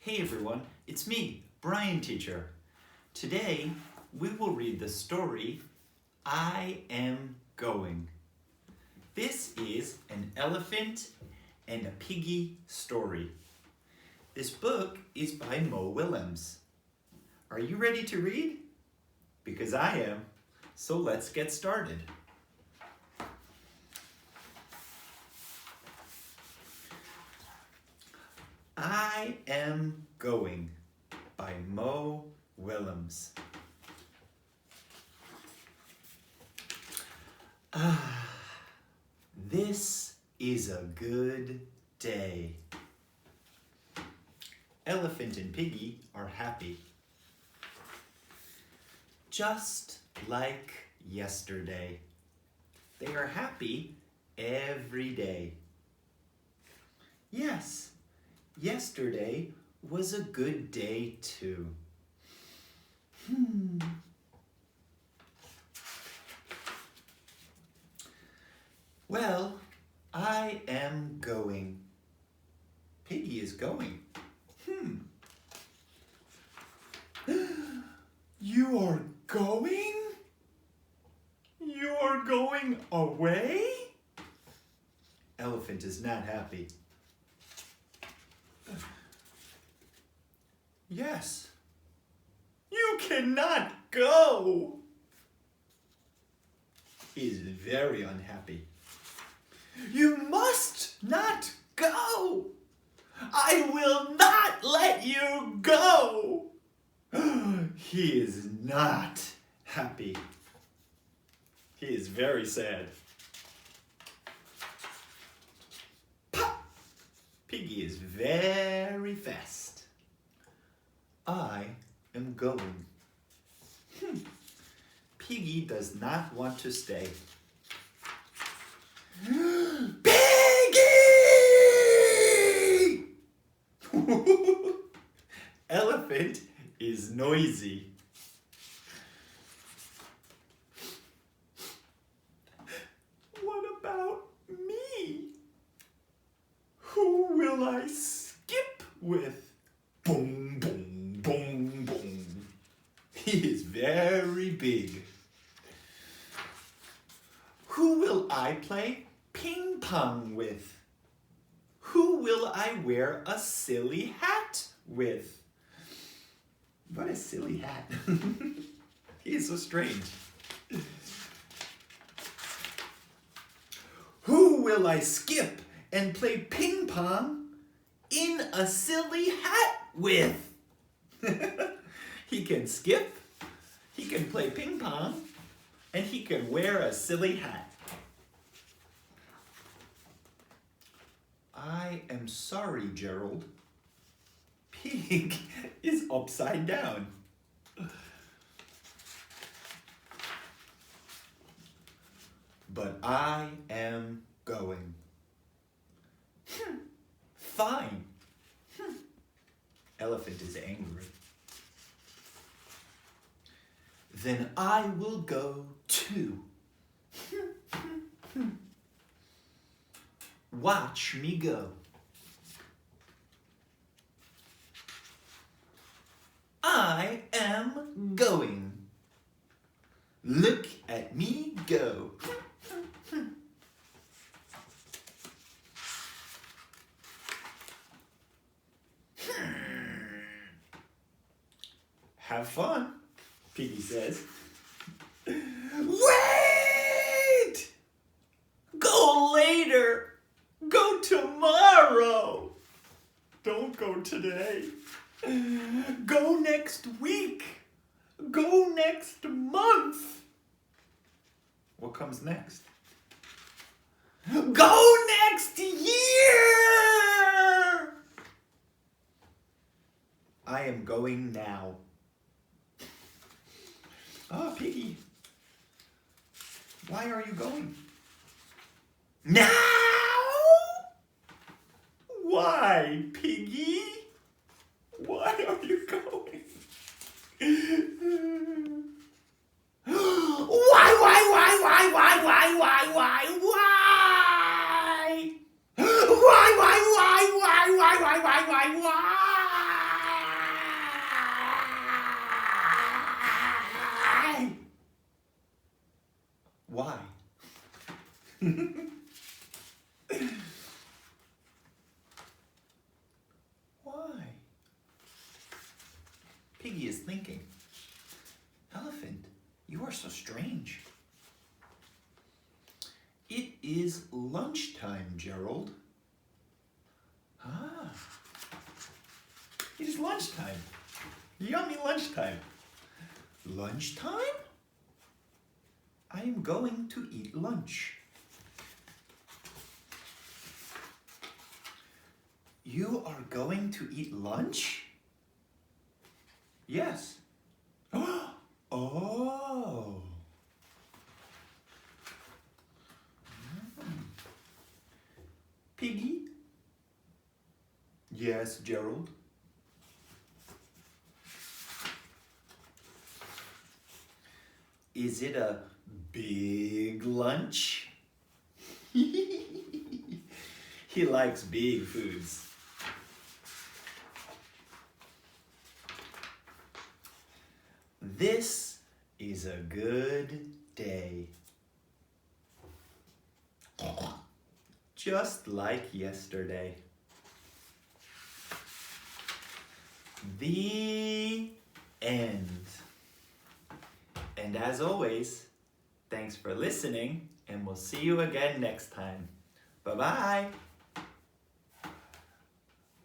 Hey everyone, it's me, Brian Teacher. Today we will read the story, I Am Going. This is an elephant and a piggy story. This book is by Mo Willems. Are you ready to read? Because I am, so let's get started. I Am Going by Mo Willems. This is a good day. Elephant and Piggy are happy. Just like yesterday. They are happy every day. Yes, yesterday was a good day too. Well, I am going. Piggy is going. You are going? You are going away? Elephant is not happy. Yes. You cannot go. He is very unhappy. You must not go. I will not let you go. He is not happy. He is very sad. Pop! Piggy is very fast. I am going. Piggy does not want to stay. Piggy! Elephant is noisy. What about me? Who will I skip with? Boom, boom, boom, boom. He is very big. Who will I play ping pong with? Who will I wear a silly hat with? What a silly hat. He is so strange. Who will I skip and play ping pong in a silly hat with? He can skip, he can play ping pong, and he can wear a silly hat. I am sorry, Gerald. Pig is upside down. But I am going. Fine. Elephant is angry. Then I will go too. Watch me go. I am going. Look at me go. Have fun, Piggy says. Wait! Go later. Go tomorrow. Don't go today. Go next week. Go next month. What comes next? Go next year. I am going now. Oh, Piggy. Why are you going? Now? Why, Piggy? Why are you going? Why? Piggy is thinking. Elephant, you are so strange. It is lunchtime, Gerald. Ah, it is lunchtime. Yummy lunchtime. Lunchtime? I am going to eat lunch. You are going to eat lunch? Yes. Oh. Piggy? Yes, Gerald. Is it a big lunch? He likes big foods. This is a good day. Just like yesterday. The end. And as always, thanks for listening, and we'll see you again next time. Bye-bye.